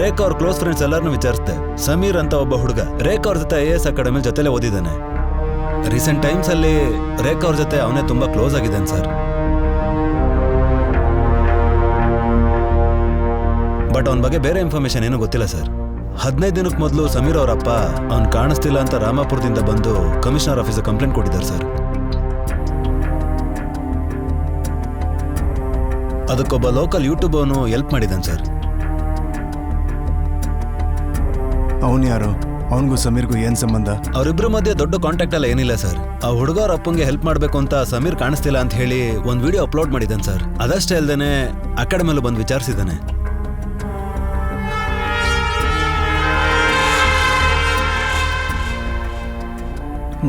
ರೇಖಾ ಅವ್ರ close friends ಎಲ್ಲರನ್ನೂ ವಿಚಾರಿಸಿದೆ. ಸಮೀರ್ ಅಂತ ಒಬ್ಬ ಹುಡುಗ ರೇಖಾ ಅವ್ರ ಜೊತೆ IAS ಅಕಾಡೆಮಿ ಜೊತೆಲೆ ಓದಿದ್ದಾನೆ. ರೀಸೆಂಟ್ ಟೈಮ್ಸ್ ಅಲ್ಲಿ ರೇಖಾ ಅವ್ರ ಜೊತೆ ಅವನೇ ತುಂಬಾ ಕ್ಲೋಸ್ ಆಗಿದ್ದಾನೆ ಸರ್. ಬಟ್ ಅವನ ಬಗ್ಗೆ ಬೇರೆ ಇನ್ಫಾರ್ಮೇಶನ್ ಏನೂ ಗೊತ್ತಿಲ್ಲ ಸರ್. 15 ದಿನಕ್ಕೆ ಮೊದಲು ಸಮೀರ್ ಅವ್ರ ಅಪ್ಪ ಅವ್ನು ಕಾಣಿಸ್ತಿಲ್ಲ ಅಂತ ರಾಮಾಪುರದಿಂದ ಬಂದು ಕಮಿಷನರ್ ಆಫೀಸಿಗೆ ಕಂಪ್ಲೇಂಟ್ ಕೊಟ್ಟಿದ್ದಾರೆ ಸರ್. ಅದಕ್ಕೊಬ್ಬ ಲೋಕಲ್ ಯೂಟ್ಯೂಬ್ ಅವನು ಹೆಲ್ಪ್ ಮಾಡಿದ್ದಾನೆ ಸರ್. ಅವನು ಯಾರು? ಅವನಿಗೂ ಸಮೀರ್ಗೂ ಏನ್ ಸಂಬಂಧ? ಅವರಿಬ್ಬರ ಮಧ್ಯೆ ದೊಡ್ಡ ಕಾಂಟ್ಯಾಕ್ಟ್ ಎಲ್ಲ ಏನಿಲ್ಲ ಸರ್. ಆ ಹುಡುಗ ಅವ್ರ ಅಪ್ಪಂಗೆ ಹೆಲ್ಪ್ ಮಾಡಬೇಕು ಅಂತ ಸಮೀರ್ ಕಾಣಿಸ್ತಿಲ್ಲ ಅಂತ ಹೇಳಿ ಒಂದು ವಿಡಿಯೋ ಅಪ್ಲೋಡ್ ಮಾಡಿದ್ದಾನೆ ಸರ್. ಅದಷ್ಟೇ ಅಲ್ಲದೆ ಅಕಾಡೆಮಿಯಲ್ಲೂ ಬಂದು ವಿಚಾರಿಸಿದ್ದಾನೆ.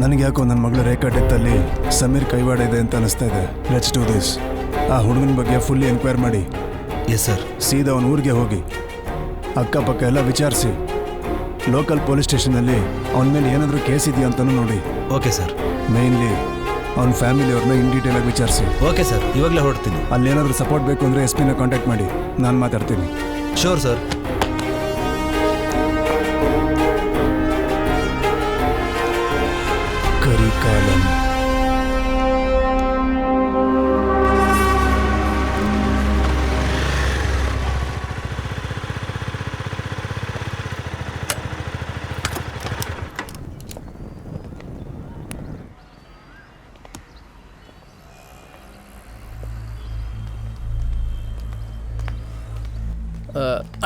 ನನಗೆ ಯಾಕೋ ನನ್ನ ಮಗಳ ರೇಖಾ ಡೆತ್ತಲ್ಲಿ ಸಮೀರ್ ಕೈವಾಡ ಇದೆ ಅಂತ ಅನಿಸ್ತಾ ಇದೆ. Let's do this. ಆ ಹುಡುಗನ ಬಗ್ಗೆ ಫುಲ್ಲಿ ಎನ್ಕ್ವೈರ್ ಮಾಡಿ. Yes sir. ಸೀದಾ ಅವನ ಊರಿಗೆ ಹೋಗಿ ಅಕ್ಕಪಕ್ಕ ಎಲ್ಲ ವಿಚಾರಿಸಿ ಲೋಕಲ್ ಪೊಲೀಸ್ ಸ್ಟೇಷನಲ್ಲಿ ಅವನ ಮೇಲೆ ಏನಾದರೂ ಕೇಸ್ ಇದೆಯಾ ಅಂತಲೂ ನೋಡಿ. Okay sir. ಮೇನ್ಲಿ ಅವನ ಫ್ಯಾಮಿಲಿಯವ್ರನ್ನ ಇನ್ ಡೀಟೇಲ್ ಆಗಿ ವಿಚಾರಿಸಿ. ಓಕೆ ಸರ್, ಇವಾಗಲೇ ಹೊರಡ್ತೀನಿ. ಅಲ್ಲೇನಾದರೂ ಸಪೋರ್ಟ್ ಬೇಕು ಅಂದರೆ SP ನ ಕಾಂಟ್ಯಾಕ್ಟ್ ಮಾಡಿ, ನಾನು ಮಾತಾಡ್ತೀನಿ. Sure sir. ಕರಿಕಾಲಂ.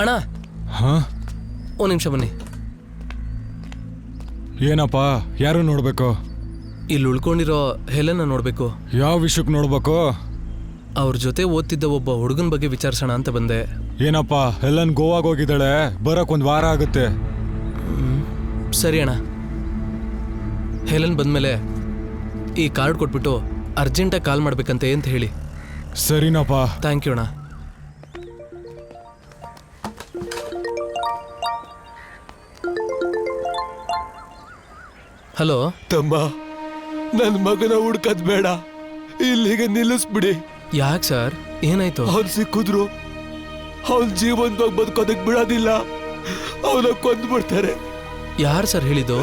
ಅಣ್ಣ, ಹಾಂ, ಒಂದು ನಿಮಿಷ ಬನ್ನಿ. ಏನಪ್ಪ? ಯಾರು ನೋಡ್ಬೇಕು? ಇಲ್ಲಿ ಉಳ್ಕೊಂಡಿರೋ ಹೆಲನ್ನ ನೋಡಬೇಕು. ಯಾವ ವಿಷಯಕ್ಕೆ ನೋಡ್ಬೇಕು? ಅವ್ರ ಜೊತೆ ಓದ್ತಿದ್ದ ಒಬ್ಬ ಹುಡುಗನ ಬಗ್ಗೆ ವಿಚಾರಿಸೋಣ ಅಂತ ಬಂದೆ. ಏನಪ್ಪ, ಹೆಲನ್ ಗೋವಾಗ ಹೋಗಿದ್ದಾಳೆ, ಬರಕ್ ಒಂದು ವಾರ ಆಗುತ್ತೆ. ಸರಿ ಅಣ್ಣ, ಹೆಲನ್ ಬಂದಮೇಲೆ ಈ ಕಾರ್ಡ್ ಕೊಟ್ಬಿಟ್ಟು ಅರ್ಜೆಂಟಾಗಿ ಕಾಲ್ ಮಾಡ್ಬೇಕಂತೆ ಅಂತ ಹೇಳಿ. ಸರಿನಪ್ಪ. ಥ್ಯಾಂಕ್ ಯು ಅಣ್ಣ. ಹಲೋ ತಮ್ಮ, ನನ್ನ ಮಗನ ಹುಡ್ಕದ್ ಬೇಡ, ಇಲ್ಲಿಗೆ ನಿಲ್ಲಿಸ್ಬಿಡಿ. ಯಾಕೆ ಸರ್, ಏನಾಯ್ತು? ಅವ್ನು ಸಿಕ್ಕಿದ್ರು ಅವನ್ ಜೀವಂತವಾಗಿ ಬದುಕೋದಕ್ ಬಿಡೋದಿಲ್ಲ, ಅವನ ಕೊಂದ್ಬಿಡ್ತಾರೆ. ಯಾರು ಸರ್ ಹೇಳಿದ್ದು?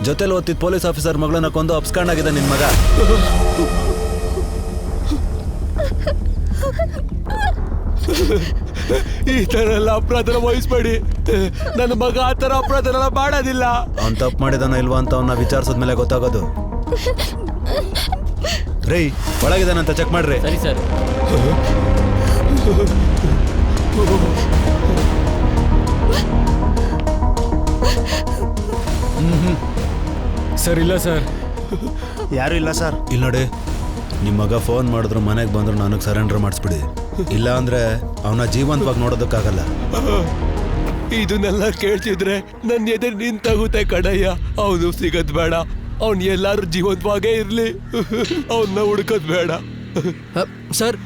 ಜೊತೆಲಿ ಓದ್ತಿದ್ದ ಪೊಲೀಸ್ ಆಫೀಸರ್ ಮಗಳನ್ನ ಕೊಂದು ಅಪ್ಸ್ಕೊಂಡಾಗಿದೆ ನಿನ್ ಮಗ. ಈ ತರ ಎಲ್ಲ ಅಪರಾಧನ ವಹಿಸ್ಬೇಡಿ. ನನ್ನ ಮಗ ಆ ತರ ಅಪರಾಧನೆಲ್ಲ ಮಾಡೋದಿಲ್ಲ. ಅವ್ನು ತಪ್ಪು ಮಾಡಿದಾನೋ ಇಲ್ವಾ ಅಂತ ಅವನ್ನ ವಿಚಾರಿಸಿದ್ಮೇಲೆ ಗೊತ್ತಾಗೋದು. ರೈ, ಒಳಗಿದಾನಂತ ಚೆಕ್ ಮಾಡ್ರಿ. ಸರಿ ಸರ್. ಸರ್ ಇಲ್ಲ ಸರ್. ಯಾರು ಇಲ್ಲ ಸರ್. ಇಲ್ಲಿ ನೋಡಿ, ನಿಮ್ಮ ಮಗ ಫೋನ್ ಮಾಡಿದ್ರು ಮನೆಗೆ ಬಂದ್ರು ನನಗೆ ಸರೆಂಡರ್ ಮಾಡಿಸ್ಬಿಡಿ. ಇಲ್ಲ ಅಂದ್ರೆ ಅವನ ಜೀವಂತವಾಗಿ ನೋಡೋದಕ್ಕಾಗಲ್ಲ. ಇದನ್ನೆಲ್ಲ ಕೇಳ್ತಿದ್ರೆ ನನ್ನ ಎದೆ ನಿಂತಾಗುತ್ತೆ ಕಣಯ್ಯ. ಅವನು ಸಿಗದ್ ಬೇಡ, ಅವ್ನು ಎಲ್ಲಾರು ಜೀವಂತವಾಗೇ ಇರ್ಲಿ, ಅವನ್ನ ಹುಡ್ಕೋದ್ ಬೇಡ. ಸರ್